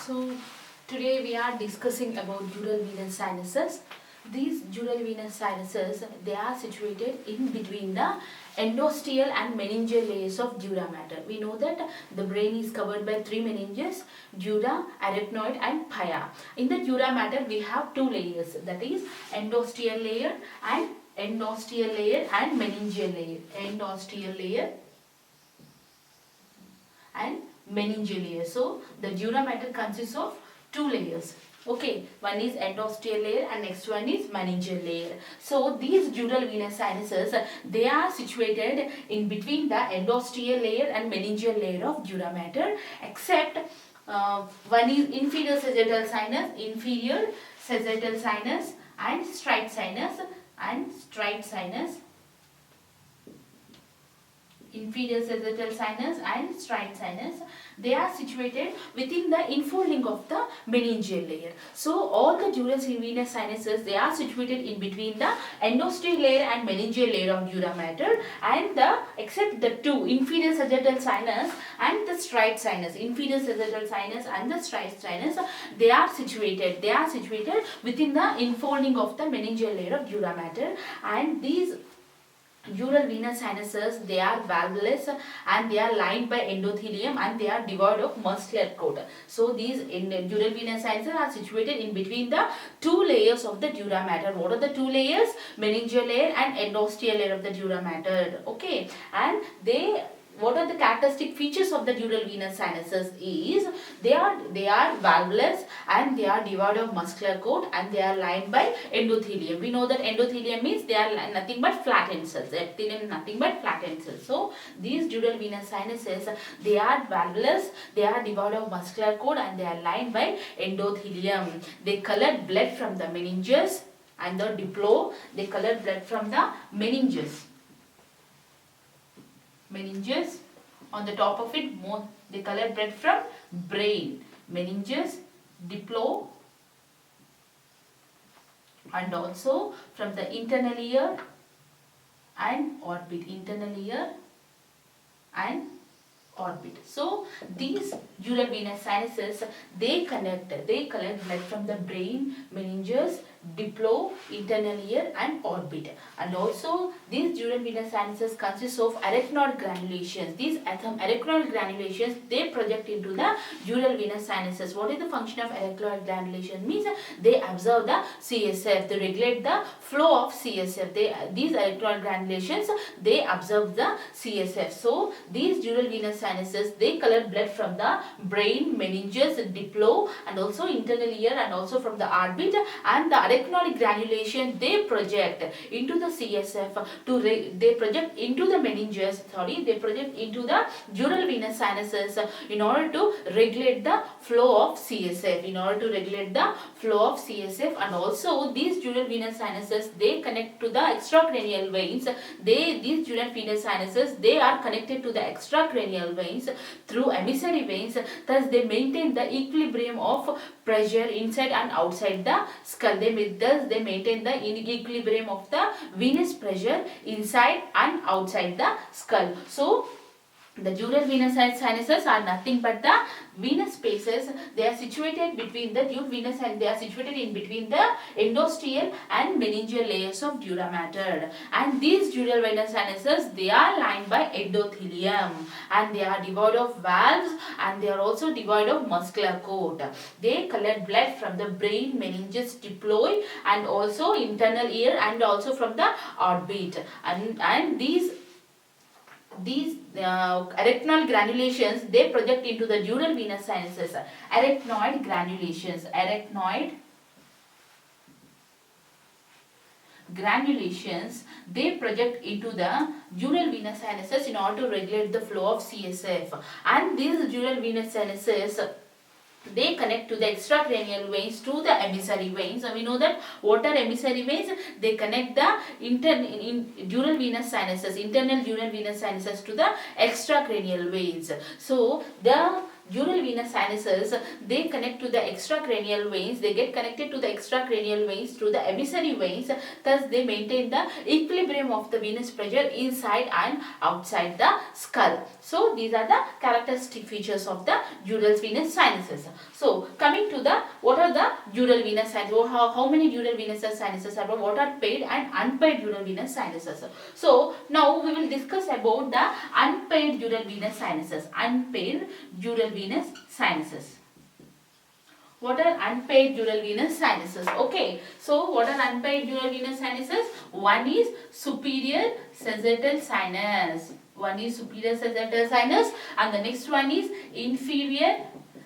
So today we are discussing about dural venous sinuses. These dural venous sinuses, they are situated in between the endosteal and meningeal layers of dura mater. We know that the brain is covered by three meninges, dura, arachnoid and pia. In the dura mater we have two layers, that is endosteal layer and meningeal layer. Endosteal layer and meningeal layer. So the dura mater consists of two layers. Okay, one is endosteal layer and next one is meningeal layer. So these dural venous sinuses, they are situated in between the endosteal layer and meningeal layer of dura mater, except one is inferior sagittal sinus, and straight sinus inferior sagittal sinus and straight sinus. They are situated within the infolding of the meningeal layer. So all the dural venous sinuses, they are situated in between the endosteal layer and meningeal layer of dura mater, and except the two, inferior sagittal sinus and the straight sinus, they are situated within the infolding of the meningeal layer of dura mater. And these dural venous sinuses, they are valveless and they are lined by endothelium and they are devoid of muscular coat. So these dural venous sinuses are situated in between the two layers of the dura mater. What are the two layers? Meningeal layer and endosteal layer of the dura mater. Okay, and what are the characteristic features of the dural venous sinuses is they are valveless and they are devoid of muscular coat and they are lined by endothelium. We know that endothelium means they are nothing but flattened cells. Epithelium nothing but flattened cells. So these dural venous sinuses, they are valveless, they are devoid of muscular coat and they are lined by endothelium. They collect blood from the meninges and the diplo. They collect blood from the meninges. On the top of it, they collect blood from brain, meninges, diplo, and also from the internal ear and orbit. So these dural venous sinuses, they collect blood from the brain, meninges, diplo, internal ear and orbit. And also these dural venous sinuses consist of arachnoid granulations. These arachnoid granulations, they project into the dural venous sinuses. What is the function of arachnoid granulation? Means they absorb the CSF, they regulate the flow of CSF. These arachnoid granulations, they absorb the CSF. So these dural venous sinuses, they collect blood from the brain, meninges, diplo and also internal ear and also from the orbit, and the arachnoid granulation, they project into the CSF they project into the dural venous sinuses in order to regulate the flow of CSF, and also these dural venous sinuses, they connect to the extracranial veins. These dural venous sinuses, they are connected to the extracranial veins through emissary veins. Thus they maintain the equilibrium of pressure inside and outside the skull. They maintain the equilibrium of the venous pressure inside and outside the skull. So the dural venous sinuses are nothing but the venous spaces. They are situated between the they are situated in between the endosteal and meningeal layers of dura mater. And these dural venous sinuses, they are lined by endothelium and they are devoid of valves and they are also devoid of muscular coat. They collect blood from the brain, meninges, diploid and also internal ear and also from the orbit. And these arachnoid granulations, they project into the dural venous sinuses. Arachnoid granulations, they project into the dural venous sinuses in order to regulate the flow of CSF. And these dural venous sinuses, they connect to the extracranial veins to the emissary veins. And we know that what are emissary veins? They connect the internal dural venous sinuses to the extracranial veins. So the dural venous sinuses, they connect to the extracranial veins, they get connected to the extracranial veins through the emissary veins, thus they maintain the equilibrium of the venous pressure inside and outside the skull. So these are the characteristic features of the dural venous sinuses. So coming to the, what are the dural venous sinuses, how many dural venous sinuses are, what are paid and unpaid dural venous sinuses. So now we will discuss about the unpaid dural venous sinuses. Unpaid dural venous sinuses. What are unpaid dural venous sinuses? Okay, so what are unpaid dural venous sinuses? One is superior sagittal sinus. One is superior sagittal sinus, and the next one is inferior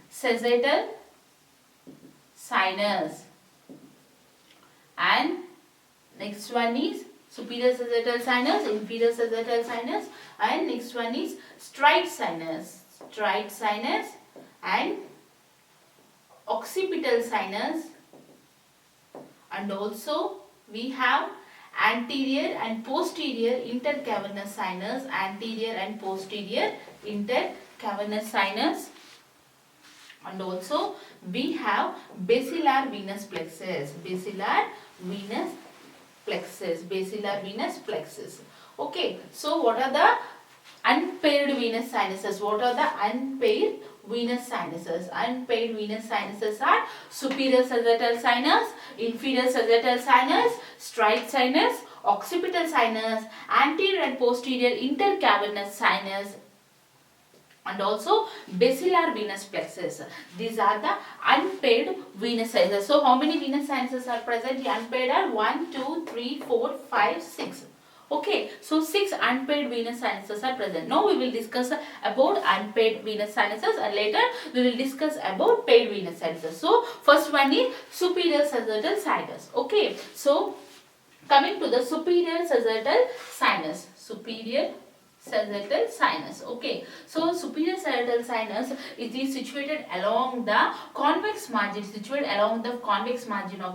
sagittal sinus. And next one is superior sagittal sinus, inferior sagittal sinus, and next one is straight sinus. Straight sinus and occipital sinus, and also we have anterior and posterior intercavernous sinus, anterior and posterior intercavernous sinus, and also we have basilar venous plexus, basilar venous plexus, basilar venous plexus. Okay, so what are the unpaired venous sinuses? What are the unpaired venous sinuses? Unpaired venous sinuses are superior sagittal sinus, inferior sagittal sinus, straight sinus, occipital sinus, anterior and posterior intercavernous sinus, and also basilar venous plexus. These are the unpaired venous sinuses. So how many venous sinuses are present? The unpaired are 1, 2, 3, 4, 5, 6. Okay, so 6 unpaid venous sinuses are present. Now we will discuss about unpaid venous sinuses, and later we will discuss about paid venous sinuses. So first one is superior sagittal sinus. Okay, so coming to the superior sagittal sinus. Superior sagittal sinus. Okay, so superior sagittal sinus, it is situated along the convex margin, of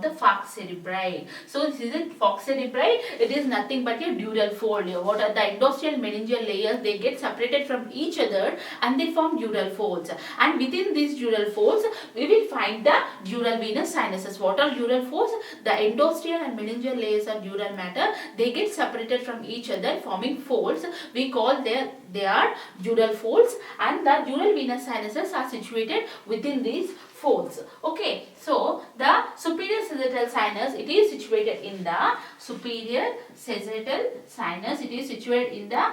the falx cerebri. So this is a falx cerebri, it is nothing but a dural fold. What are the endosteal meningeal layers? They get separated from each other and they form dural folds, and within these dural folds we will find the dural venous sinuses. What are dural folds? The endosteal and meningeal layers of dural matter, they get separated from each other forming folds. We call they are dural folds, and the dural venous sinuses are situated within these folds. Okay, so the superior sagittal sinus, it is situated in the superior sagittal sinus, it is situated in the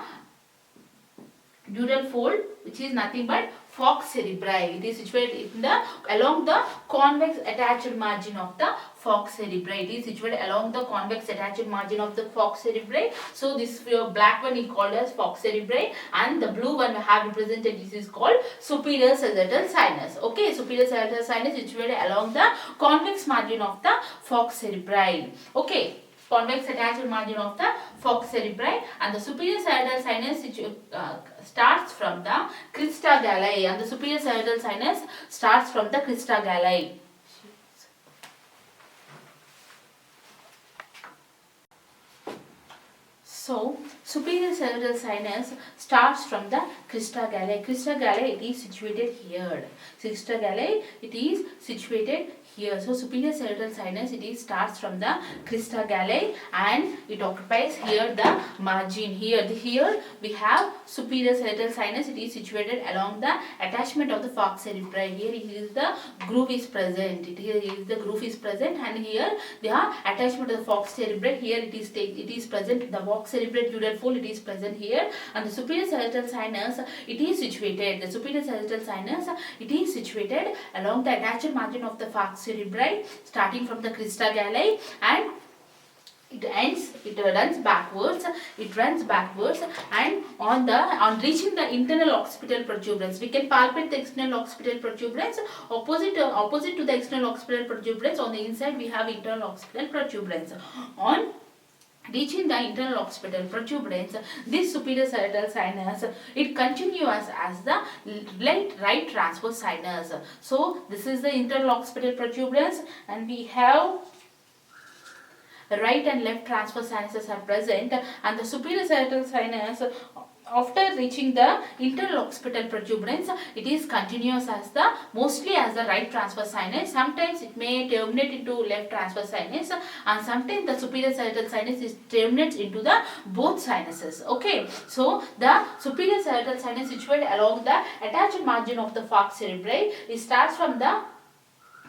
dural fold, which is nothing but falx cerebri. It is situated in the along the convex attached margin of the falx cerebri. It is situated along the convex attached margin of the falx cerebri. So this black one is called as falx cerebri, and the blue one we have represented, this is called superior sagittal sinus. Okay, superior sagittal sinus is situated along the convex margin of the falx cerebri. Okay, convex attached margin of the falx cerebri, and the superior sagittal sinus starts from the crista galli, and the superior sagittal sinus starts from the crista galli. So superior sagittal sinus starts from the crista galli. Crista galli, it is situated here. Crista galli, it is situated here. So superior sagittal sinus, it is starts from the crista galli, and it occupies here the margin. Here we have superior sagittal sinus, it is situated along the attachment of the falx cerebri. Here is the groove is present. Here is the groove is present, and here the attachment of the falx cerebri. Here it is present. The falx cerebri dural fold, it is present here, and the superior sagittal sinus, it is situated. The superior sagittal sinus, it is situated along the attached margin of the falx cerebri, starting from the crista galli, and it runs backwards, and on reaching the internal occipital protuberance, we can palpate the external occipital protuberance. Opposite to the external occipital protuberance, on the inside we have internal occipital protuberance. On reaching the internal occipital protuberance, this superior sagittal sinus, it continues as the right transverse sinus. So this is the internal occipital protuberance, and we have right and left transverse sinuses are present, and the superior sagittal sinus after reaching the internal occipital protuberance, it is continuous as the mostly as the right transverse sinus. Sometimes it may terminate into left transverse sinus, and sometimes the superior sagittal sinus is terminates into the both sinuses. Okay, so the superior sagittal sinus situated along the attached margin of the falx cerebri. It starts from the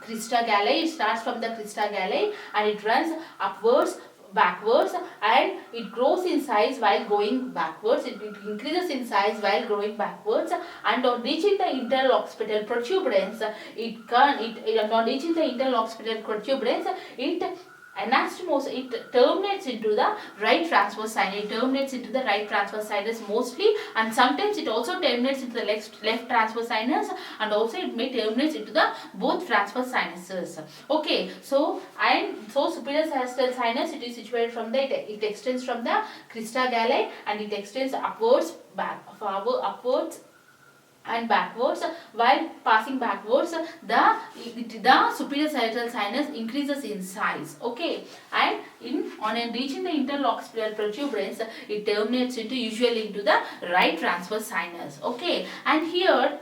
crista galli. It starts from the crista galli and it runs upwards, backwards, and it grows in size while going backwards. It increases in size while growing backwards, and on reaching the internal occipital protuberance, on reaching the internal occipital protuberance, it anastomose, it terminates into the right transverse sinus. It terminates into the right transverse sinus mostly, and sometimes it also terminates into the left transverse sinus, and also it may terminate into the both transverse sinuses. Okay, so superior sagittal sinus, it is situated from the, it extends from the crista galli and it extends upwards, upwards and backwards. While passing backwards, the superior sagittal sinus increases in size. Okay, and on reaching the internal occipital protuberance, it terminates into usually into the right transverse sinus. Okay, and here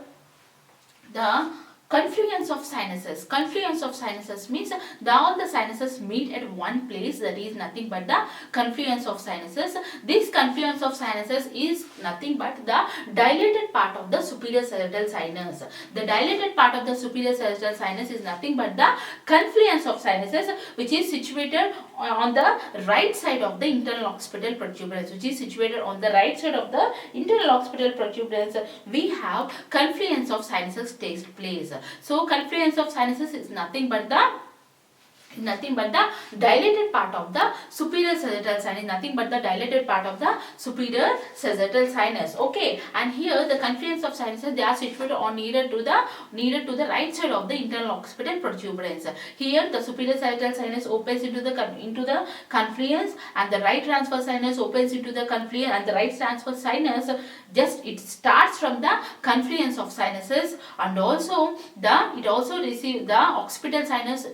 the confluence of sinuses. Confluence of sinuses means all the sinuses meet at one place. That is nothing but the confluence of sinuses. This confluence of sinuses is nothing but the dilated part of the superior sagittal sinus. The dilated part of the superior sagittal sinus is nothing but the confluence of sinuses, which is situated on the right side of the internal occipital protuberance. Which is situated on the right side of the internal occipital protuberance. We have confluence of sinuses takes place. So confluence of sinuses is nothing but the dilated part of the superior sagittal sinus. Nothing but the dilated part of the superior sagittal sinus. Okay, and here the confluence of sinuses, they are situated on nearer to the right side of the internal occipital protuberance. Here the superior sagittal sinus opens into the confluence, and the right transverse sinus opens into the confluence, and the right transverse sinus just it starts from the confluence of sinuses, and also it also receives the occipital sinus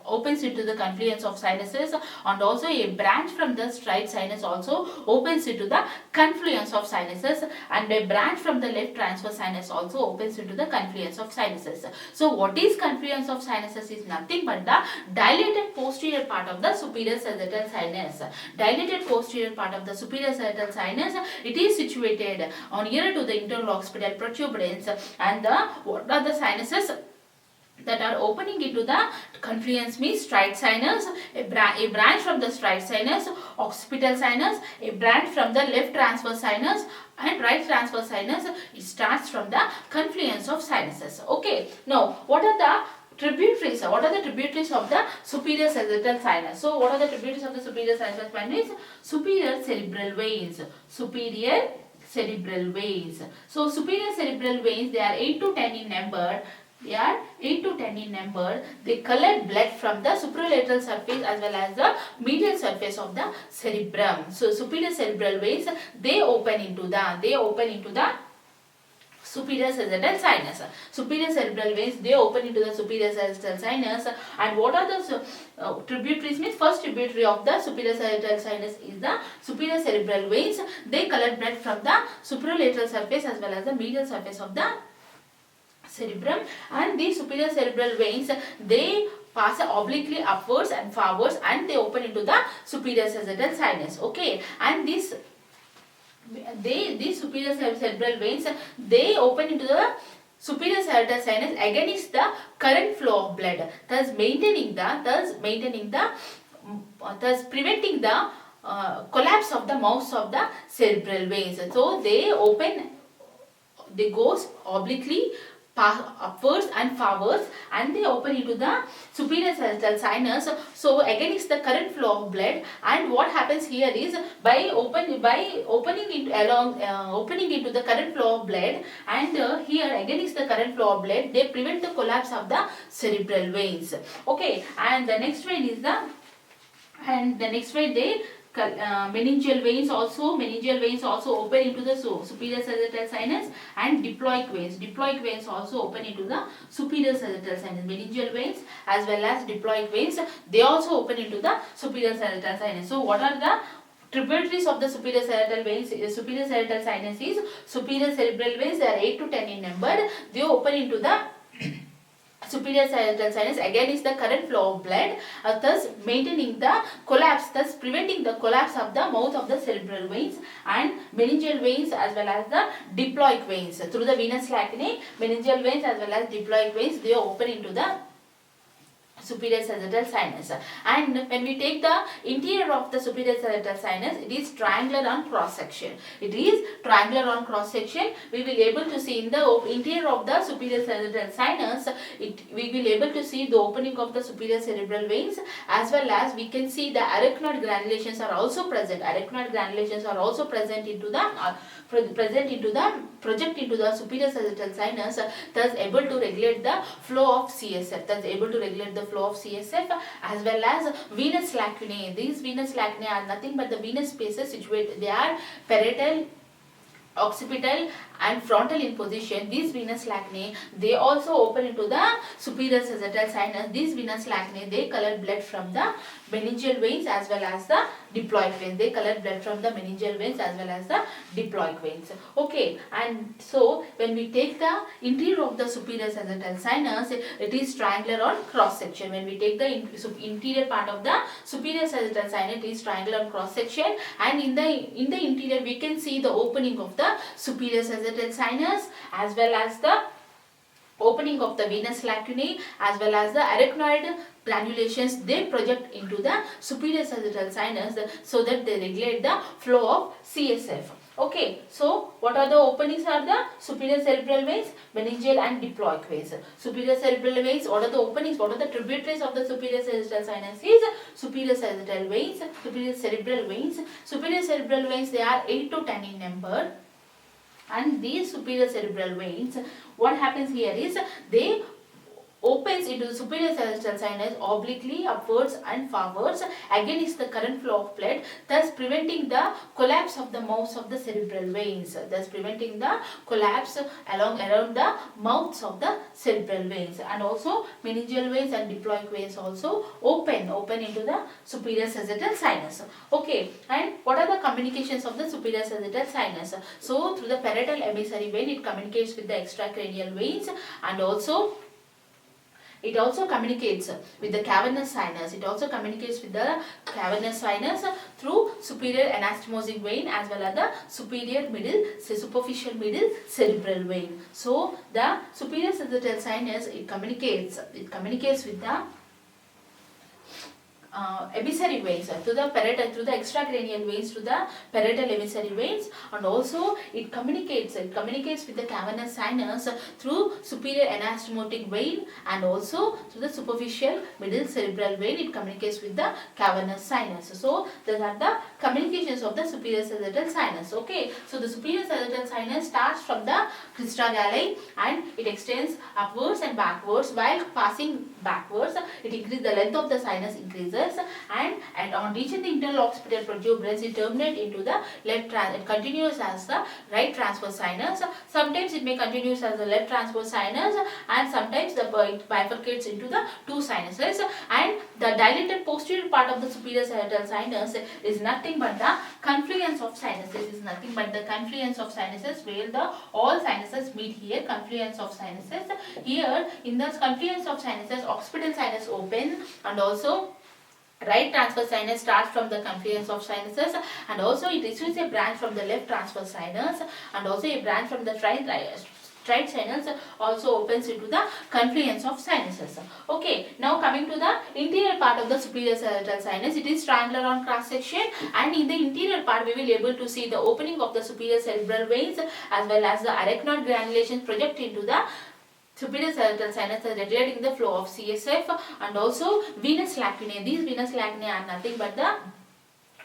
opens into the confluence of sinuses, and also a branch from the right sinus also opens into the confluence of sinuses, and a branch from the left transverse sinus also opens into the confluence of sinuses. So what is confluence of sinuses is nothing but the dilated posterior part of the superior sagittal sinus. Dilated posterior part of the superior sagittal sinus, it is situated on nearer to the internal occipital protuberance, and what are the sinuses that are opening into the confluence means right sinus, a branch from the right sinus, occipital sinus, a branch from the left transverse sinus, and right transverse sinus. It starts from the confluence of sinuses. Okay, now what are the tributaries? What are the tributaries of the superior sagittal sinus? So what are the tributaries of the superior sagittal sinus? Superior cerebral veins. Superior cerebral veins. So superior cerebral veins, they are 8 to 10 in number. They are 8 to 10 in number. They collect blood from the superolateral surface as well as the medial surface of the cerebrum. So superior cerebral veins, they open into the superior sagittal sinus. Superior cerebral veins, they open into the superior sagittal sinus. And what are the tributaries means? First tributary of the superior sagittal sinus is the superior cerebral veins. They collect blood from the superolateral surface as well as the medial surface of the cerebrum, and these superior cerebral veins, they pass obliquely upwards and forwards, and they open into the superior sagittal sinus. Okay, and these superior cerebral veins, they open into the superior sagittal sinus against the current flow of blood, thus preventing the collapse of the mouths of the cerebral veins. So they goes obliquely upwards and forwards, and they open into the superior sagittal sinus, so against the current flow of blood. And what happens here is by opening into the current flow of blood, and here against the current flow of blood, they prevent the collapse of the cerebral veins. Okay, and the next vein is they meningeal veins also open into the superior sagittal sinus, and diploic veins also open into the superior sagittal sinus. Meningeal veins as well as diploic veins, they also open into the superior sagittal sinus. So what are the tributaries of the superior sagittal veins, superior sagittal sinus is superior cerebral veins. They are 8 to 10 in number. They open into the superior sagittal sinus. Again is the current flow of blood, thus maintaining the collapse, thus preventing the collapse of the mouth of the cerebral veins and meningeal veins as well as the diploic veins. Through the venous lacunae, meningeal veins as well as diploic veins, they open into the superior sagittal sinus. And when we take the interior of the superior sagittal sinus, it is triangular on cross section. It is triangular on cross section. We will able to see in the interior of the superior sagittal sinus, we will able to see the opening of the superior cerebral veins, as well as we can see the arachnoid granulations are also present. Arachnoid granulations are also present into the project into the superior sagittal sinus, thus able to regulate the flow of CSF, thus able to regulate the flow of CSF, as well as venous lacunae. These venous lacunae are nothing but the venous spaces situated. They are parietal, occipital and frontal in position. These venous lacunae, they also open into the superior sagittal sinus. These venous lacunae, they collect blood from the meningeal veins as well as the diploic veins. They collect blood from the meningeal veins as well as the diploic veins. Okay, and so when we take the interior of the superior sagittal sinus, it is triangular on cross section. When we take the interior part of the superior sagittal sinus, it is triangular on cross section, and in the interior we can see the opening of the superior sagittal sinus as well as the opening of the venous lacunae as well as the arachnoid granulations. They project into the superior sagittal sinus so that they regulate the flow of CSF. Okay, so what are the openings? Are the superior cerebral veins, meningeal and diploic veins. Superior cerebral veins, what are the openings? What are the tributaries of the superior sagittal sinus? Is superior sagittal veins, superior cerebral veins. Superior cerebral veins, they are 8 to 10 in number. And these superior cerebral veins, what happens here is they opens into the superior sagittal sinus obliquely upwards and forwards against the current flow of blood, thus preventing the collapse of the mouths of the cerebral veins, thus preventing the collapse around the mouths of the cerebral veins. And also meningeal veins and diploic veins also open into the superior sagittal sinus. Okay, and what are the communications of the superior sagittal sinus? So through the parietal emissary vein, it communicates with the extracranial veins, and also it also communicates with the cavernous sinus. It also communicates with the cavernous sinus through superior anastomosic vein as well as the superficial middle cerebral vein. So the superior sagittal sinus, it communicates with the emissary veins through the extracranial veins to the parietal emissary veins, and also it communicates with the cavernous sinus through superior anastomotic vein, and also through the superficial middle cerebral vein. It communicates with the cavernous sinus. So these are the communications of the superior sagittal sinus. Okay, so the superior sagittal sinus starts from the crista galli and it extends upwards and backwards. While passing backwards, it increases the length of the sinus increases, and on reaching the internal occipital protuberance, it terminates into the left it continues as the right transverse sinus. Sometimes it may continue as the left transverse sinus, and sometimes it bifurcates into the two sinuses. And the dilated posterior part of the superior sagittal sinus is nothing but the confluence of sinuses. Where the all sinuses meet here. Confluence of sinuses. Here in the confluence of sinuses, occipital sinus open, and also right transverse sinus starts from the confluence of sinuses, and also it receives a branch from the left transverse sinus, and also a branch from the right sinus also opens into the confluence of sinuses. Okay, now coming to the interior part of the superior sagittal sinus, it is triangular on cross section, and in the interior part we will able to see the opening of the superior cerebral veins as well as the arachnoid granulations project into the superior sagittal sinus, regulating the flow of CSF, and also venous lacunae. These venous lacunae are nothing but the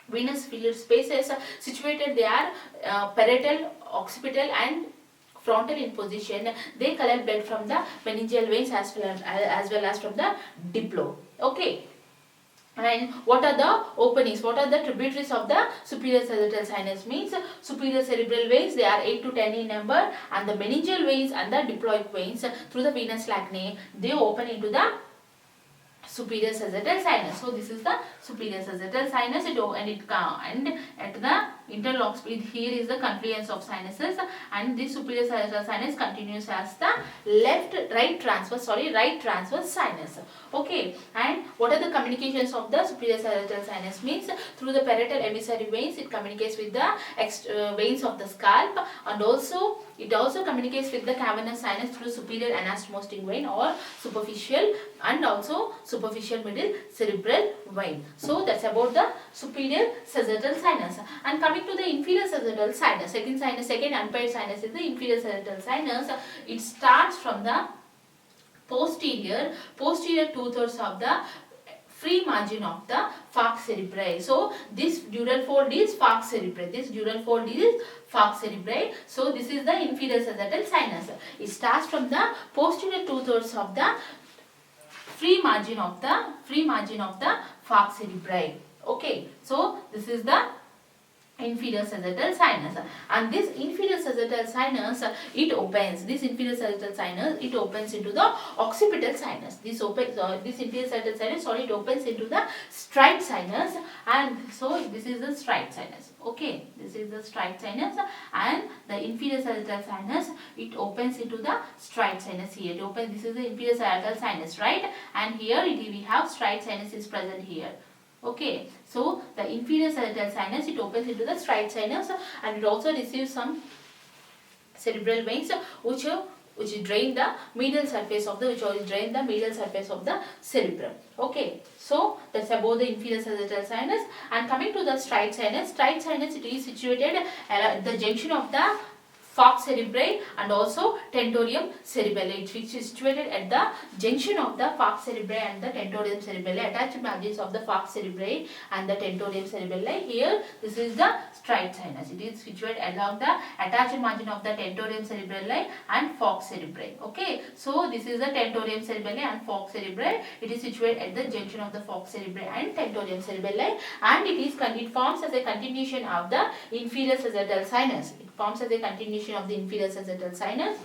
venous fluid spaces situated. They are parietal, occipital and frontal in position. They collect blood from the meningeal veins as well as from the diplo. Okay. And what are the openings? What are the tributaries of the superior sagittal sinus? Means superior cerebral veins, they are 8 to 10 in number, and the meningeal veins and the diploic veins through the venous lacunae, they open into the superior sagittal sinus. So this is the superior sagittal sinus, and at the interlocks here is the confluence of sinuses, and this superior sagittal sinus continues as the right transverse sinus. Okay, and what are the communications of the superior sagittal sinus? Means through the parietal emissary veins it communicates with the veins of the scalp, and it also communicates with the cavernous sinus through superior anastomostic vein or superficial and also superficial middle cerebral vein. So that's about the superior sagittal sinus. And coming to the inferior sagittal sinus, second unpaired sinus is the inferior sagittal sinus. It starts from the posterior 2/3 of the free margin of the falx cerebri. So this dural fold is falx cerebri. So this is the inferior sagittal sinus. It starts from the posterior 2/3 of the free margin of the falx cerebri. Okay, so this is the inferior sagittal sinus, and this inferior sagittal sinus it opens into the occipital sinus. This inferior sagittal sinus it opens into the stride sinus, and so this is the stride sinus. Okay, this is the stride sinus, and the inferior sagittal sinus it opens into the stride sinus. Here this is the inferior sagittal sinus, right? And here we have stride sinus is present here. Okay, so the inferior sagittal sinus it opens into the stride sinus, and it also receives some cerebral veins which drain the medial surface of the cerebrum. Okay, so that's about the inferior sagittal sinus. And coming to the stride sinus it is situated at the junction of the falx cerebri and also tentorium cerebelli, which is situated at the junction of the falx cerebri and the tentorium cerebelli, attached margins of the falx cerebri and the tentorium cerebelli. Here this is the stride sinus. It is situated along the attached margin of the tentorium cerebelli and falx cerebri. Okay, so this is the tentorium cerebelli and falx cerebri. It is situated at the junction of the falx cerebri and tentorium cerebelli, and it forms as a continuation of the inferior sagittal sinus. Forms as a continuation of the inferior sagittal sinus,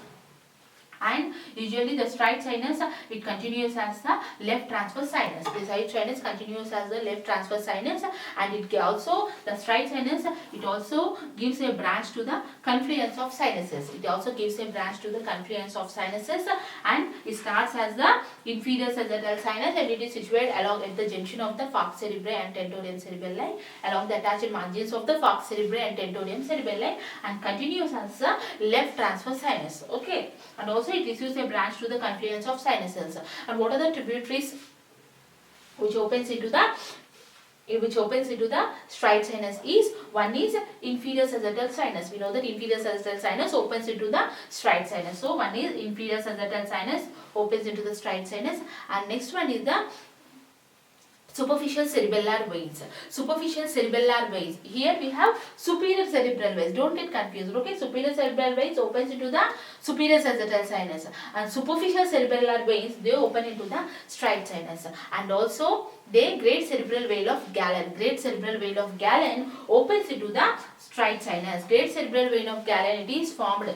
and usually the stride sinus it continues as the left transverse sinus. The stride sinus continues as the left transverse sinus, and the stride sinus it also gives a branch to the confluence of sinuses. And it starts as the inferior sagittal sinus, and it is situated along at the junction of the falx cerebri and tentorium cerebelli, along the attached margins of the falx cerebri and tentorium cerebelli, and continues as the left transverse sinus. Okay, and also it receives a branch to the confluence of sinuses. And what are the tributaries which opens into the stride sinus is? One is inferior sagittal sinus. We know that inferior sagittal sinus opens into the stride sinus. So one is inferior sagittal sinus opens into the stride sinus, and next one is the superficial cerebellar veins. Here we have superior cerebral veins. Don't get confused. Okay, superior cerebral veins opens into the superior sagittal sinus, and superficial cerebellar veins they open into the stride sinus. And also the great cerebral vein of Galen opens into the stride sinus. Great cerebral vein of Galen it is formed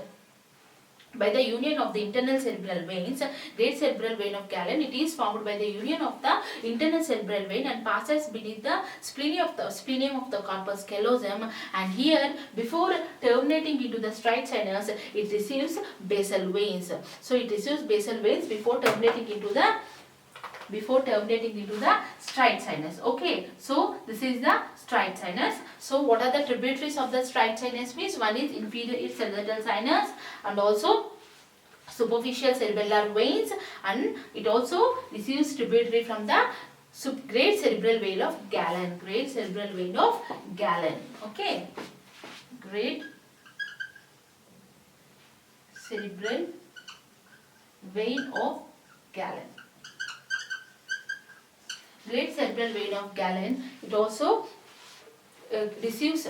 by the union of the internal cerebral veins. Great cerebral vein of Galen it is formed by the union of the internal cerebral vein and passes beneath the splenium of the corpus callosum, and here before terminating into the stride sinus it receives basal veins. So it receives basal veins before terminating into the stride sinus. Okay, so this is the stride sinus. So what are the tributaries of the stride sinus? Means one is inferior sagittal sinus and also superficial cerebellar veins, and it also receives tributary from the great cerebral vein of Galen. Okay, great cerebral vein of Galen. Great cerebral vein of Galen it also receives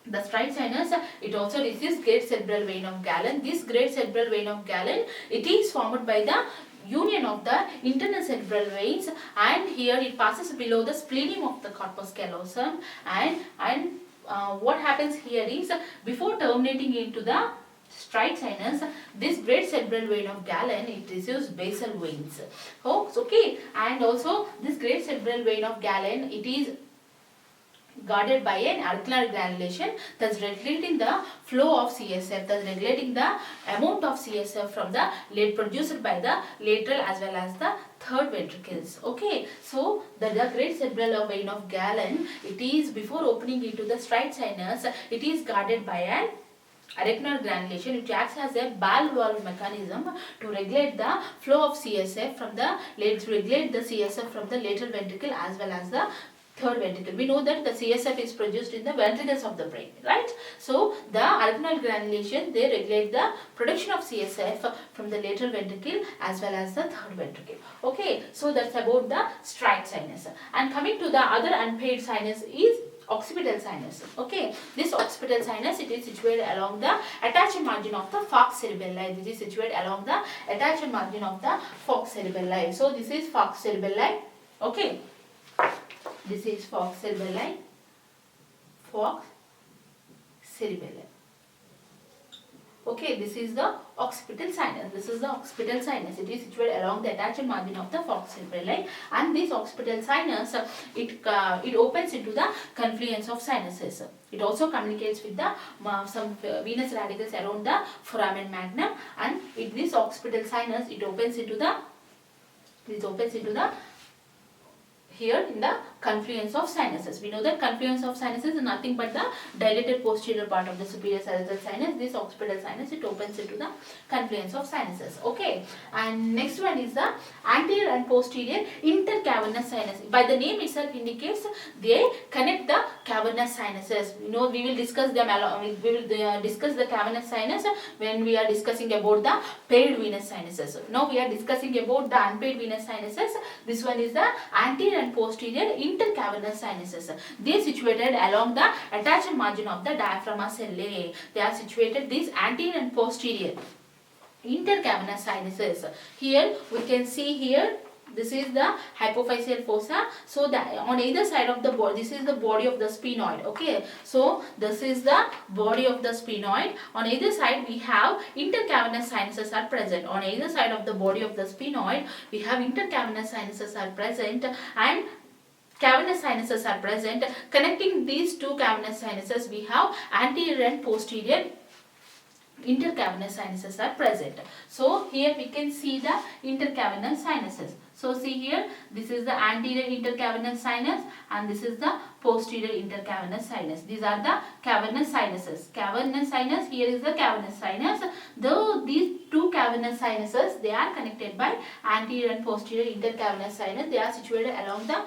the stride sinus. It also receives great cerebral vein of Galen. This great cerebral vein of Galen it is formed by the union of the internal cerebral veins, and here it passes below the splenium of the corpus callosum, and what happens here is before terminating into the straight sinus, this great cerebral vein of Galen, it receives basal veins. Oh, okay. And also this great cerebral vein of Galen, it is guarded by an auricular granulation, thus regulating the flow of CSF, thus regulating the amount of CSF from the lead produced by the lateral as well as the third ventricles. Okay, so the great cerebral vein of Galen, it is before opening into the straight sinus, it is guarded by an auricular granulation, which acts as a valve mechanism to regulate the flow of CSF from the lateral ventricle as well as the third ventricle. We know that the CSF is produced in the ventricles of the brain, right? So the auricular granulation, they regulate the production of CSF from the lateral ventricle as well as the third ventricle. Okay, so that's about the straight sinus. And coming to the other unpaired sinus is occipital sinus. Okay, this occipital sinus, it is situated along the attached margin of the falx cerebelli. This is situated along the attached margin of the falx cerebelli. So this is falx cerebelli. Okay, this is falx cerebelli. Falx cerebelli. Okay, this is the occipital sinus. This is the occipital sinus. It is situated along the attached margin of the falx cerebelli, and this occipital sinus, it opens into the confluence of sinuses. It also communicates with the some venous radicals around the foramen magnum, and this occipital sinus, it opens into the here in the confluence of sinuses. We know that confluence of sinuses is nothing but the dilated posterior part of the superior sagittal sinus. This occipital sinus, it opens into the confluence of sinuses. Okay, and next one is the anterior and posterior intercavernous sinus. By the name itself indicates they connect the cavernous sinuses. You know, we will discuss them along. We will discuss the cavernous sinus when we are discussing about the paired venous sinuses. Now we are discussing about the unpaired venous sinuses. This one is the anterior and posterior intercavernous sinuses. They are situated along the attached margin of the diaphragm cellae. They are situated, these anterior and posterior intercavernous sinuses. Here we can see here, this is the hypophyseal fossa. So on either side of the body, this is the body of the sphenoid. Okay, so this is the body of the sphenoid. On either side we have intercavernous sinuses are present. On either side of the body of the sphenoid we have intercavernous sinuses are present, and cavernous sinuses are present. Connecting these two cavernous sinuses, we have anterior and posterior intercavernous sinuses are present. So here we can see the intercavernous sinuses. So see here, this is the anterior intercavernous sinus and this is the posterior intercavernous sinus. These are the cavernous sinuses. Cavernous sinus, here is the cavernous sinus. Though these two cavernous sinuses, they are connected by anterior and posterior intercavernous sinus. They are situated along the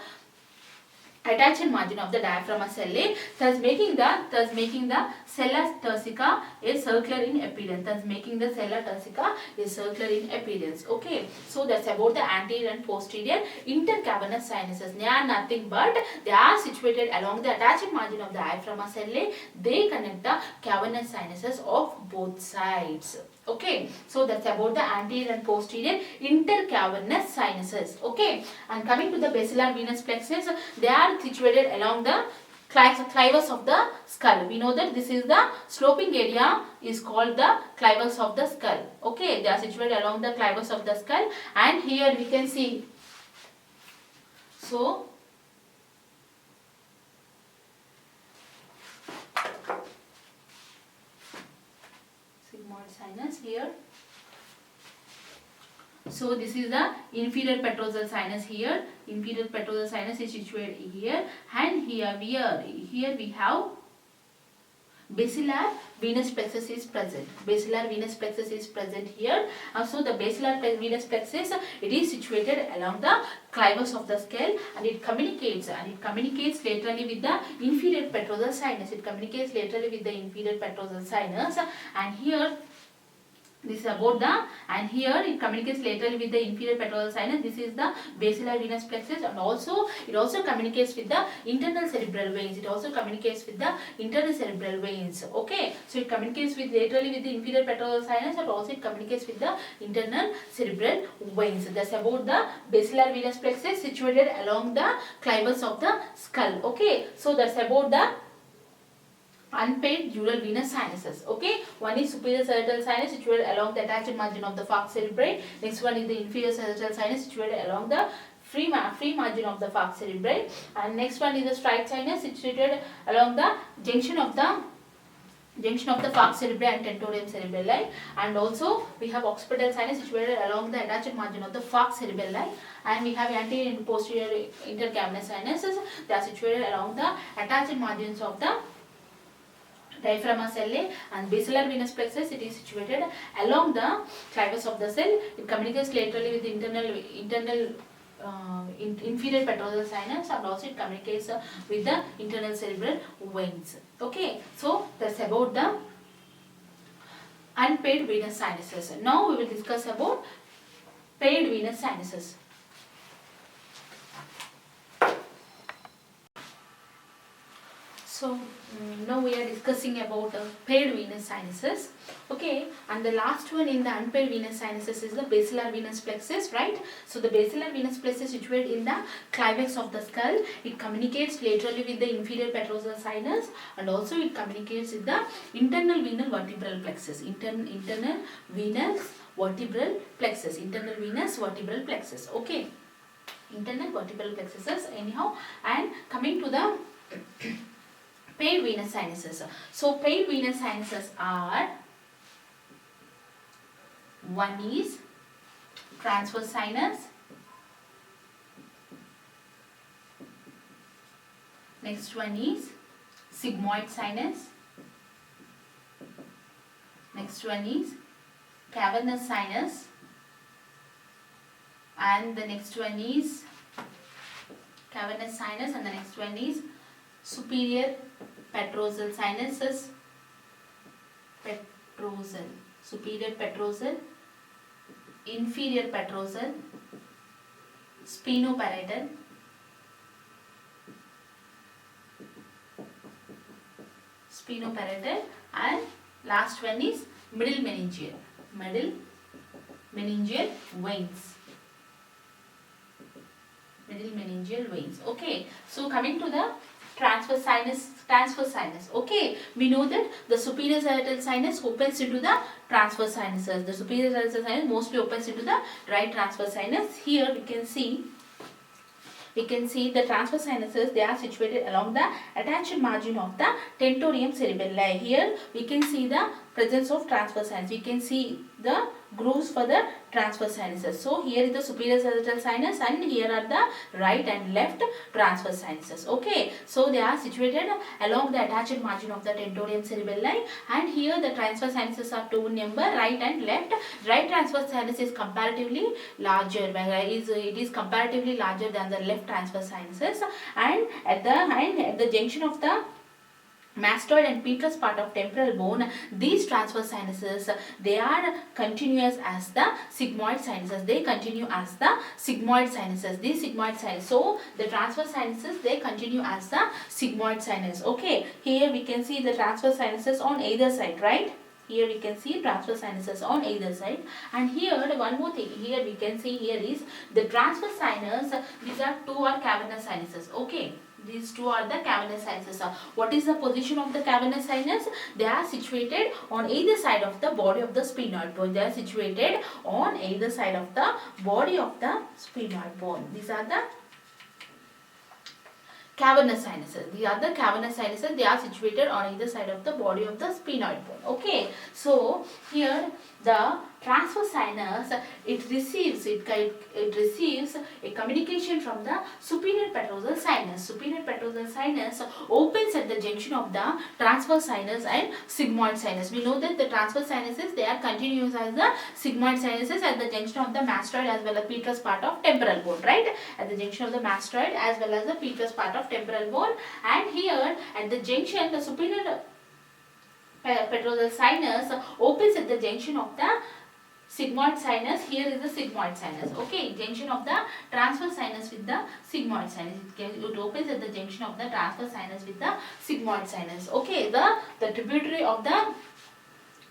attached margin of the diaphragm cellae, thus making the sella turcica is circular in appearance. Thus making the sella turcica is circular in appearance. Okay, so that's about the anterior and posterior intercavernous sinuses. They are nothing but they are situated along the attached margin of the diaphragm cellae. They connect the cavernous sinuses of both sides. Okay, so that's about the anterior and posterior intercavernous sinuses. Okay, and coming to the basilar venous plexus, they are situated along the clivus of the skull. We know that this is the sloping area is called the clivus of the skull. Okay, they are situated along the clivus of the skull, and here we can see. So sigmoid sinus here. So this is the inferior petrosal sinus here. Inferior petrosal sinus is situated here, and here we have basilar venous plexus is present. Basilar venous plexus is present here. So the basilar venous plexus, it is situated along the clivus of the skull, and it communicates laterally with the inferior petrosal sinus. It communicates laterally with the inferior petrosal sinus, and here this is about the, and here it communicates laterally with the inferior petrosal sinus. This is the basilar venous plexus, and also it also communicates with the internal cerebral veins. It also communicates with the internal cerebral veins. Okay, so it communicates with laterally with the inferior petrosal sinus, and also it communicates with the internal cerebral veins. That's about the basilar venous plexus situated along the clivus of the skull. Okay, so that's about the unpaired dural venous sinuses. Okay, one is superior sagittal sinus situated along the attached margin of the falx cerebri. Next one is the inferior sagittal sinus situated along the free margin of the falx cerebri, and next one is the straight sinus situated along the junction of the falx cerebri and tentorium cerebelli, and also we have occipital sinus situated along the attached margin of the falx cerebelli, and we have anterior and posterior intercavernous sinuses. They are situated along the attached margins of the diaphragma cell, and basilar venous plexus, it is situated along the clivus of the cell. It communicates laterally with the inferior petrosal sinus, and also it communicates with the internal cerebral veins. Okay, so that's about the unpaired venous sinuses. Now we will discuss about paired venous sinuses. So now we are discussing about paired venous sinuses. Okay, and the last one in the unpaired venous sinuses is the basilar venous plexus, right? So the basilar venous plexus is situated in the climax of the skull. It communicates laterally with the inferior petrosal sinus, and also it communicates with the internal venous vertebral plexus. Internal venous vertebral plexus. Internal venous vertebral plexus. Okay, internal vertebral plexuses anyhow. And coming to the paired venous sinuses. So paired venous sinuses are, one is transverse sinus, next one is sigmoid sinus, next one is cavernous sinus, and the next one is cavernous sinus, and the next one is superior petrosal sinuses, superior petrosal, inferior petrosal, sphenoparietal, and last one is middle meningeal veins. Middle meningeal veins. Okay, so coming to the transverse sinus. Okay, we know that the superior sagittal sinus opens into the transverse sinuses. The superior sagittal sinus mostly opens into the right transverse sinus. Here we can see the transverse sinuses, they are situated along the attached margin of the tentorium cerebelli. Here we can see the presence of transverse sinus. We can see the grooves for the transverse sinuses. So here is the superior sagittal sinus, and here are the right and left transverse sinuses. Okay, so they are situated along the attached margin of the tentorium cerebelli, and here the transverse sinuses are two in number, right and left. Right transverse sinus is comparatively larger, it is comparatively larger than the left transverse sinuses, and at the junction of the mastoid and petrous part of temporal bone, these transverse sinuses, they are continuous as the sigmoid sinuses. They continue as the sigmoid sinuses. These sigmoid sinus. So the transverse sinuses, they continue as the sigmoid sinus. Okay, here we can see the transverse sinuses on either side, right? Here we can see transverse sinuses on either side, and here one more thing. Here we can see, here is the transverse sinus. These are two are cavernous sinuses. Okay. These two are the cavernous sinuses. What is the position of the cavernous sinus? They are situated on either side of the body of the sphenoid bone. They are situated on either side of the body of the sphenoid bone. These are the cavernous sinuses. The other cavernous sinuses, they are situated on either side of the body of the sphenoid bone. Okay. So here the transverse sinus, it receives a communication from the superior petrosal sinus. Superior petrosal sinus opens at the junction of the transverse sinus and sigmoid sinus. We know that the transverse sinuses, they are continuous as the sigmoid sinuses at the junction of the mastoid as well as petrous part of temporal bone, right? At the junction of the mastoid as well as the petrous part of temporal bone, and here at the junction, the superior petrosal sinus opens at the junction of the sigmoid sinus. Here is the sigmoid sinus. Okay, junction of the transverse sinus with the sigmoid sinus. It opens at the junction of the transverse sinus with the sigmoid sinus. Okay, the tributary of the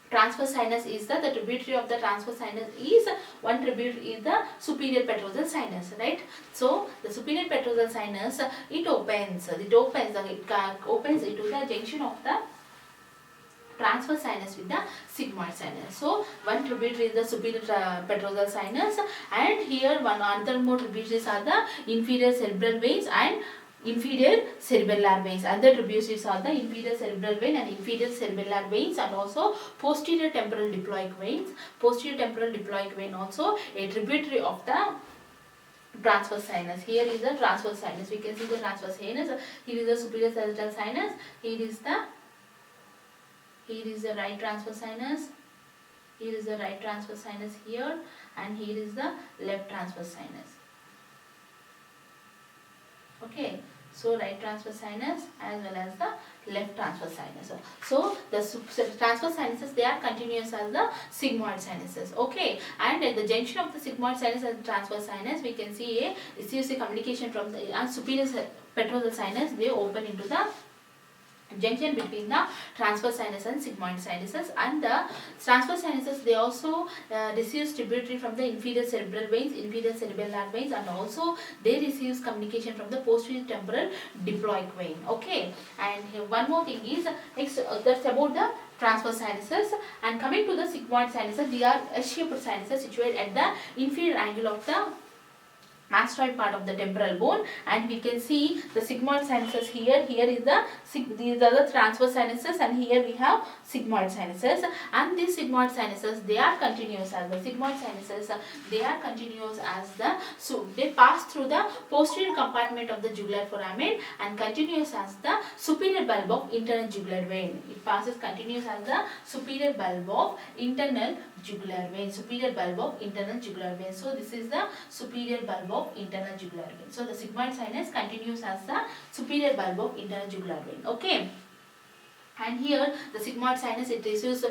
transverse sinus is the tributary of the transverse sinus is one tributary is the superior petrosal sinus, right? So the superior petrosal sinus, it opens into the junction of the transverse sinus with the sigmoid sinus. So one tributary is the superior petrosal sinus, and here one another more tributaries are the inferior cerebral veins and inferior cerebellar veins. Other tributaries are the inferior cerebral vein and inferior cerebellar veins, and also posterior temporal diploic veins. Posterior temporal diploic vein also a tributary of the transverse sinus. Here is the transverse sinus. We can see the transverse sinus. Here is the superior sagittal sinus. Here is the right transverse sinus. Here is the right transverse sinus here, and here is the left transverse sinus. Okay, so right transverse sinus as well as the left transverse sinus. So the transverse sinuses, they are continuous as the sigmoid sinuses. Okay, and at the junction of the sigmoid sinus and transverse sinus, we can see receives a communication from the superior petrosal sinus. They open into the junction between the transverse sinus and sigmoid sinuses, and the transverse sinuses, they also receive tributary from the inferior cerebral veins, inferior cerebellar veins, and also they receive communication from the posterior temporal diploic vein. Okay, and here one more thing is next, that's about the transverse sinuses. And coming to the sigmoid sinuses, they are S-shaped sinuses situated at the inferior angle of the mastoid part of the temporal bone, and we can see the sigmoid sinuses here. Here is these are the transverse sinuses, and here we have sigmoid sinuses, and these sigmoid sinuses, they are continuous as the sigmoid sinuses. They are continuous as the, so they pass through the posterior compartment of the jugular foramen and continuous as the superior bulb of internal jugular vein. It passes continuous as the superior bulb of internal jugular vein. Superior bulb of internal jugular vein. So this is the superior bulb of internal jugular vein. So the sigmoid sinus continues as the superior bulb of internal jugular vein. Okay. And here the sigmoid sinus, it receives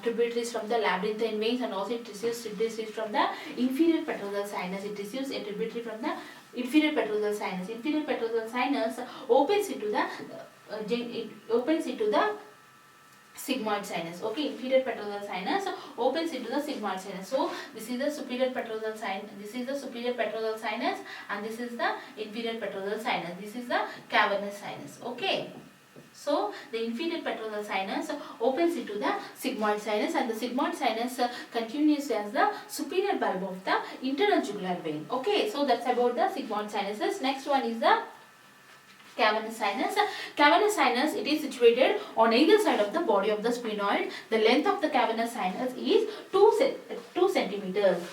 tributaries from the labyrinthine veins, and also it receives tributaries from the inferior petrosal sinus. It receives a tributary from the inferior petrosal sinus. Inferior petrosal sinus opens into the sigmoid sinus. Okay, inferior petrosal sinus opens into the sigmoid sinus. So this is the superior petrosal sinus, this is the superior petrosal sinus, and this is the inferior petrosal sinus. This is the cavernous sinus. Okay. So the inferior petrosal sinus opens into the sigmoid sinus, and the sigmoid sinus continues as the superior bulb of the internal jugular vein. Okay, so that's about the sigmoid sinuses. Next one is the cavernous sinus. Cavernous sinus, it is situated on either side of the body of the sphenoid. The length of the cavernous sinus is 2 centimeters.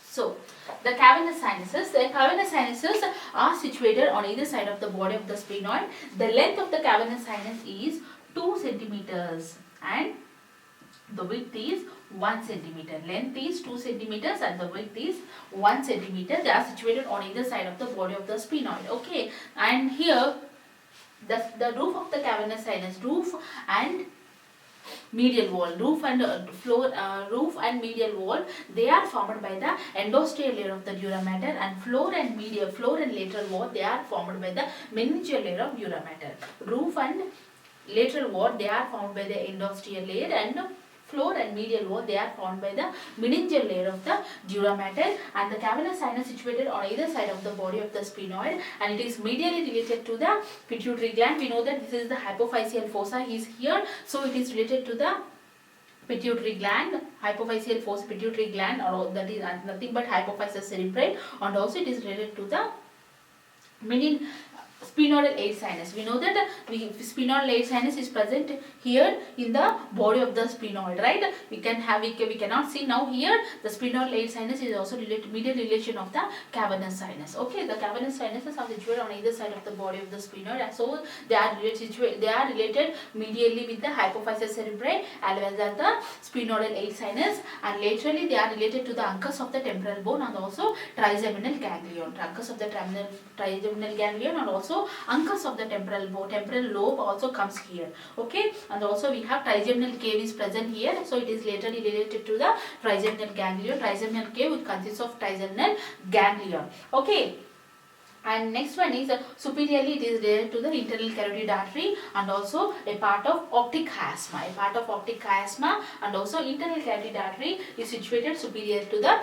So the cavernous sinuses are situated on either side of the body of the sphenoid. The length of the cavernous sinus is 2 centimeters and the width is 1 centimeter. Length is 2 centimeters and the width is 1 centimeter. They are situated on either side of the body of the sphenoid. Okay, and here the roof of the cavernous sinus, roof and medial wall, roof and medial wall, they are formed by the endosteal layer of the dura mater, and floor and lateral wall, they are formed by the meningeal layer of dura mater. Roof and lateral wall, they are formed by the endosteal layer, and floor and medial wall, they are formed by the meningeal layer of the dura mater, and the cavernous sinus situated on either side of the body of the sphenoid, and it is medially related to the pituitary gland. We know that this is the hypophyseal fossa is here, so it is related to the pituitary gland, hypophyseal fossa, pituitary gland, or that is nothing but hypophysis cerebri, and also it is related to the sphenoidal aid sinus. We know that sphenoidal aid sinus is present here in the body of the sphenoid, right? We cannot see now here. The sphenoidal aid sinus is also medial relation of the cavernous sinus. Okay, the cavernous sinuses are situated on either side of the body of the sphenoid, and so they are related medially with the hypophysis cerebri as well as the sphenoidal aid sinus, and laterally they are related to the uncus of the temporal bone and also trigeminal ganglion. Uncus of the trigeminal ganglion, and also uncus of the temporal lobe also comes here. Okay, and also we have trigeminal cave is present here, so it is laterally related to the trigeminal ganglion. Trigeminal cave, which consists of trigeminal ganglion. Okay. And next one is superiorly it is related to the internal carotid artery and also a part of optic chiasma. And also internal carotid artery is situated superior to the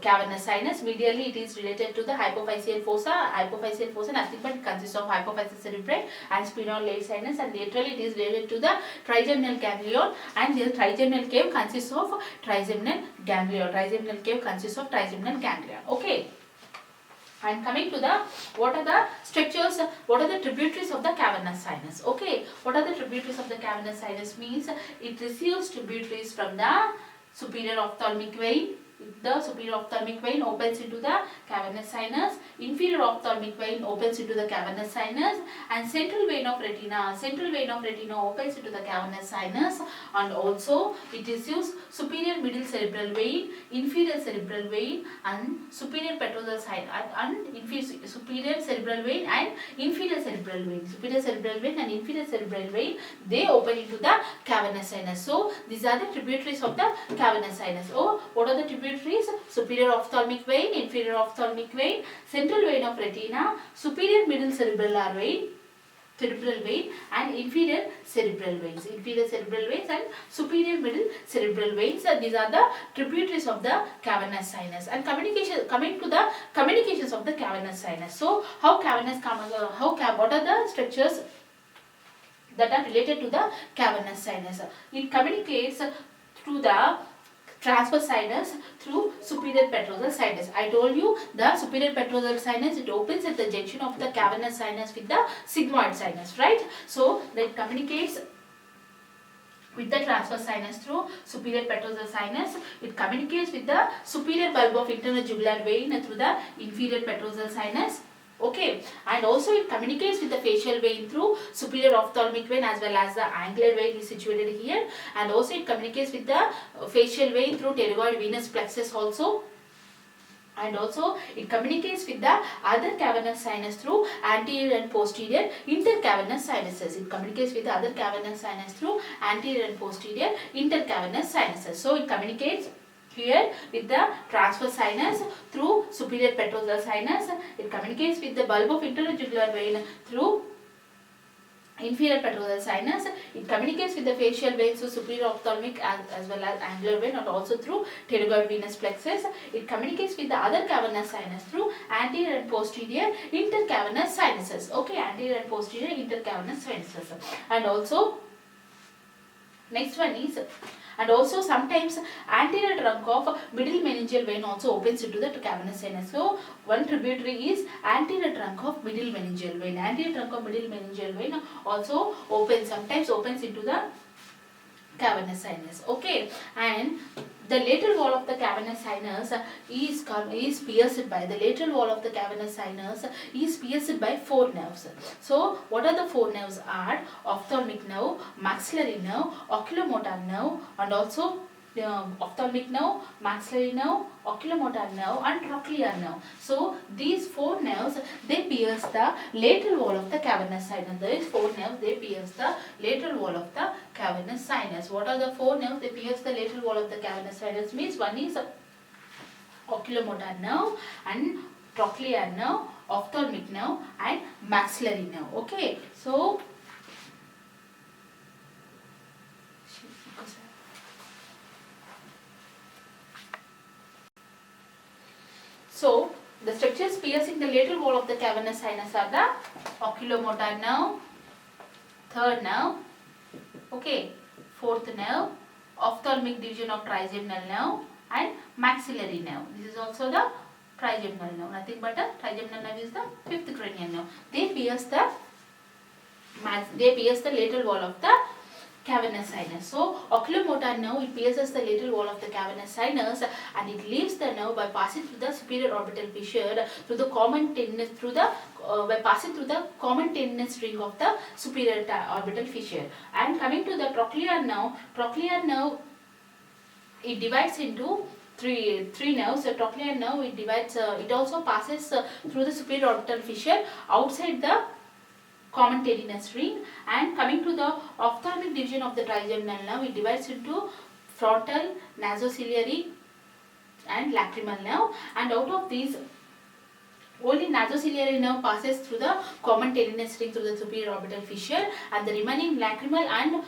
cavernous sinus. Medially it is related to the hypophyseal fossa. Hypophyseal fossa nothing but consists of hypophyseal cerebri and sphenoid sinus, and laterally it is related to the trigeminal ganglion, and the trigeminal cave consists of trigeminal ganglion. Trigeminal cave consists of trigeminal ganglion. Okay. And coming to the, what are the structures, what are the tributaries of the cavernous sinus? Okay, what are the tributaries of the cavernous sinus means it receives tributaries from the superior ophthalmic vein. The superior ophthalmic vein opens into the cavernous sinus, inferior ophthalmic vein opens into the cavernous sinus, and central vein of retina opens into the cavernous sinus, and also it receives superior middle cerebral vein, inferior cerebral vein, and superior petrosal sinus, and superior cerebral vein and inferior cerebral vein. Superior cerebral vein and inferior cerebral vein, they open into the cavernous sinus. So these are the tributaries of the cavernous sinus. Oh, what are the tributaries? Superior ophthalmic vein, inferior ophthalmic vein, central vein of retina, superior middle cerebral vein and inferior cerebral veins. Inferior cerebral veins and superior middle cerebral veins. These are the tributaries of the cavernous sinus. And coming to the communications of the cavernous sinus. So what are the structures that are related to the cavernous sinus? It communicates through the transverse sinus through superior petrosal sinus. I told you the superior petrosal sinus, it opens at the junction of the cavernous sinus with the sigmoid sinus, right? So that communicates with the transverse sinus through superior petrosal sinus. It communicates with the superior bulb of internal jugular vein through the inferior petrosal sinus. Okay, and also it communicates with the facial vein through superior ophthalmic vein as well as the angular vein is situated here, and also it communicates with the facial vein through pterygoid venous plexus also, and also it communicates with the other cavernous sinus through anterior and posterior intercavernous sinuses. It communicates with the other cavernous sinus through anterior and posterior intercavernous sinuses. So it communicates here with the transverse sinus through superior petrosal sinus. It communicates with the bulb of internal jugular vein through inferior petrosal sinus. It communicates with the facial vein through superior ophthalmic as well as angular vein, and also through pterygoid venous plexus. It communicates with the other cavernous sinus through anterior and posterior intercavernous sinuses. Okay, anterior and posterior intercavernous sinuses. And also next one is, and also sometimes anterior trunk of middle meningeal vein also opens into the cavernous sinus. So one tributary is anterior trunk of middle meningeal vein. Anterior trunk of middle meningeal vein also sometimes opens into the cavernous sinus. Okay, and the lateral wall of the cavernous sinus is pierced by four nerves. So what are the four nerves are? Ophthalmic nerve, maxillary nerve, oculomotor nerve, and also ophthalmic nerve, maxillary nerve, oculomotor nerve, and trochlear nerve. So these four nerves, they pierce the lateral wall of the cavernous sinus. These four nerves, they pierce the lateral wall of the cavernous sinus. What are the four nerves? They pierce the lateral wall of the cavernous sinus means one is oculomotor nerve and trochlear nerve, ophthalmic nerve, and maxillary nerve. Okay, so the structures piercing the lateral wall of the cavernous sinus are the oculomotor nerve, third nerve, okay, fourth nerve, ophthalmic division of trigeminal nerve, and maxillary nerve. This is also the trigeminal nerve. Nothing but a trigeminal nerve is the fifth cranial nerve. They pierce the lateral wall of the cavernous sinus. So oculomotor nerve, it pierces the lateral wall of the cavernous sinus, and it leaves the nerve by passing through the superior orbital fissure through the common tendinous ring of the superior orbital fissure. And coming to the trochlear nerve, it divides into three nerves. The trochlear nerve, it also passes through the superior orbital fissure outside the common tendinous ring. And coming to the ophthalmic division of the trigeminal nerve, it divides into frontal, nasociliary, and lacrimal nerve. And out of these, only nasociliary nerve passes through the common tendinous ring through the superior orbital fissure, and the remaining lacrimal and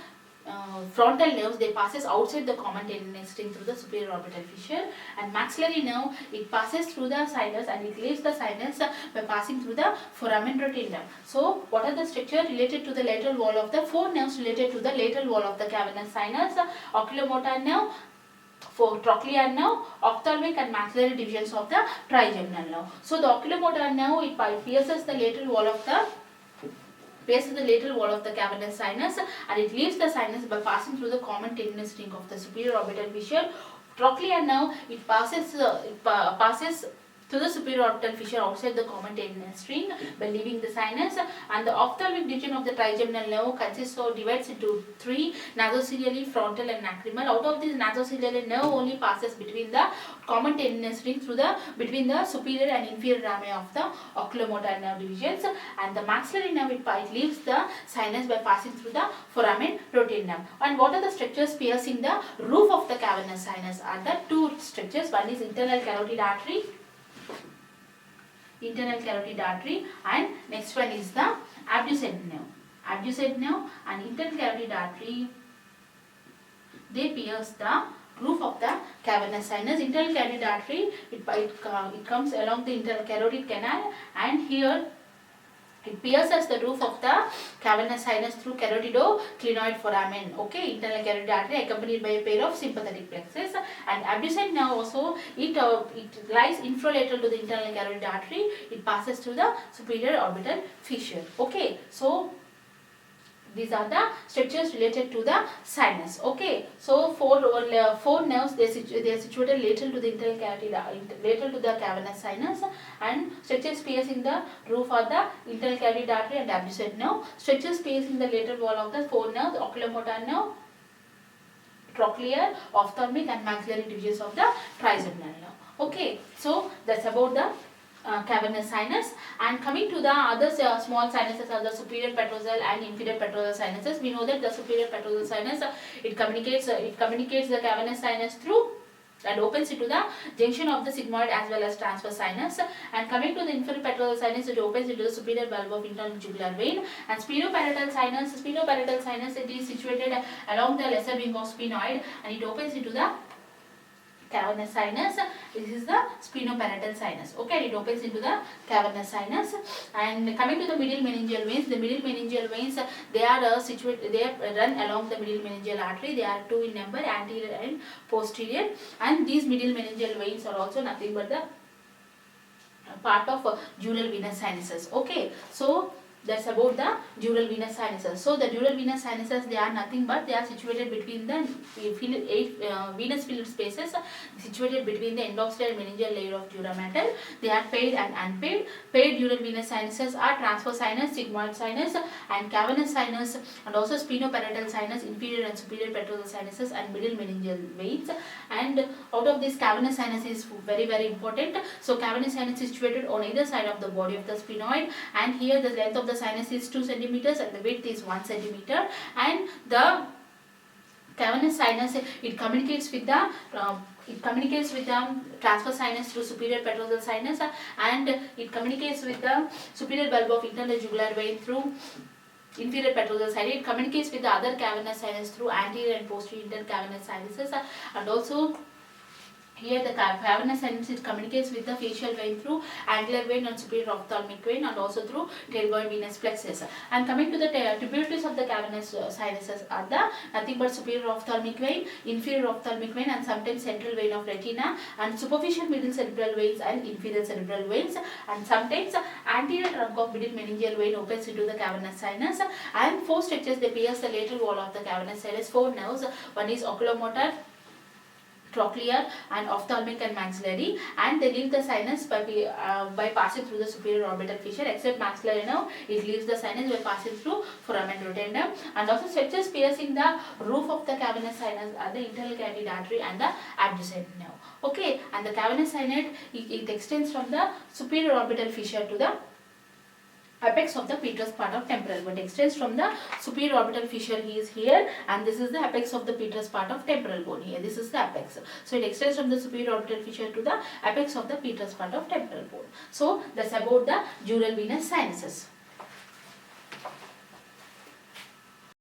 frontal nerves, they passes outside the common tendinous ring through the superior orbital fissure, and maxillary nerve, it passes through the sinus and it leaves the sinus by passing through the foramen rotundum. So what are the structure related to the lateral wall of the four nerves related to the lateral wall of the cavernous sinus? Oculomotor nerve, for trochlear nerve, ophthalmic and maxillary divisions of the trigeminal nerve. So the oculomotor nerve, it pierces the lateral wall of the cavernous sinus and it leaves the sinus by passing through the common tendinous ring of the superior orbital fissure. Trochlear nerve, it passes to the superior orbital fissure outside the common tendinous ring by leaving the sinus, and the ophthalmic division of the trigeminal nerve consists or divides into three: nasociliary, frontal and lacrimal. Out of this, nasociliary nerve only passes between the common tendinous ring between the superior and inferior rami of the oculomotor nerve divisions, and the maxillary nerve, it leaves the sinus by passing through the foramen rotundum. And what are the structures piercing the roof of the cavernous sinus? Are the two structures. One is internal carotid artery, and next one is the abducent nerve. And internal carotid artery, they pierce the roof of the cavernous sinus. Internal carotid artery, it comes along the internal carotid canal, and here it pierces the roof of the cavernous sinus through carotidoclinoid foramen. Okay, internal carotid artery accompanied by a pair of sympathetic plexus. And abducent nerve also, it lies infralateral to the internal carotid artery. It passes through the superior orbital fissure. Okay, so these are the structures related to the sinus. Okay, so four nerves, they are situated lateral to the internal carotid, lateral to the cavernous sinus, and structures piercing the roof are the internal carotid artery and abducent nerve. Structures piercing the lateral wall of the four nerves: oculomotor nerve, trochlear, ophthalmic and maxillary divisions of the trigeminal nerve. Okay, so that's about the cavernous sinus. And coming to the other small sinuses are the superior petrosal and inferior petrosal sinuses. We know that the superior petrosal sinus, it communicates the cavernous sinus through and opens into the junction of the sigmoid as well as transverse sinus. And coming to the inferior petrosal sinus, it opens into the superior bulb of internal jugular vein. And sphenoparietal sinus, it is situated along the lesser wing of sphenoid and it opens into the cavernous sinus. This is the sphenoparietal sinus. Okay, it opens into the cavernous sinus. And coming to the middle meningeal veins, they are situated. They run along the middle meningeal artery. They are two in number, anterior and posterior. And these middle meningeal veins are also nothing but the part of dural venous sinuses. Okay, so that's about the dural venous sinuses. So the dural venous sinuses, they are nothing but they are situated between the venous filled spaces situated between the endophthalmic and meningeal layer of dura mater. They are paid and unpaid. Paid dural venous sinuses are transverse sinus, sigmoid sinus and cavernous sinus, and also sphenoparietal sinus, inferior and superior petrosal sinuses and middle meningeal veins. And out of this, cavernous sinus is very important. So cavernous sinus is situated on either side of the body of the sphenoid, and here the length of the sinus is 2 centimeters and the width is 1 centimeter. And the cavernous sinus, it communicates with the transverse sinus through superior petrosal sinus, and it communicates with the superior bulb of internal jugular vein through inferior petrosal sinus. It communicates with the other cavernous sinus through anterior and posterior intercavernous sinuses, and also here the cavernous sinus, it communicates with the facial vein through angular vein and superior ophthalmic vein, and also through tailbone venous plexus. And coming to the tributaries of the cavernous sinuses are the nothing but superior ophthalmic vein, inferior ophthalmic vein, and sometimes central vein of retina, and superficial middle cerebral veins and inferior cerebral veins, and sometimes anterior trunk of middle meningeal vein opens into the cavernous sinus. And four structures, they pierce the lateral wall of the cavernous sinus. Four nerves, one is oculomotor, trochlear and ophthalmic and maxillary, and they leave the sinus by passing through the superior orbital fissure, except maxillary nerve, it leaves the sinus by passing through foramen rotundum. And also structures piercing the roof of the cavernous sinus are the internal carotid artery and the abducent nerve. Okay, and the cavernous sinus, it extends from the superior orbital fissure to the apex of the petrous part of temporal bone. It extends from the superior orbital fissure, he is here, and this is the apex of the petrous part of temporal bone here. This is the apex. So it extends from the superior orbital fissure to the apex of the petrous part of temporal bone. So that's about the dural venous sinuses.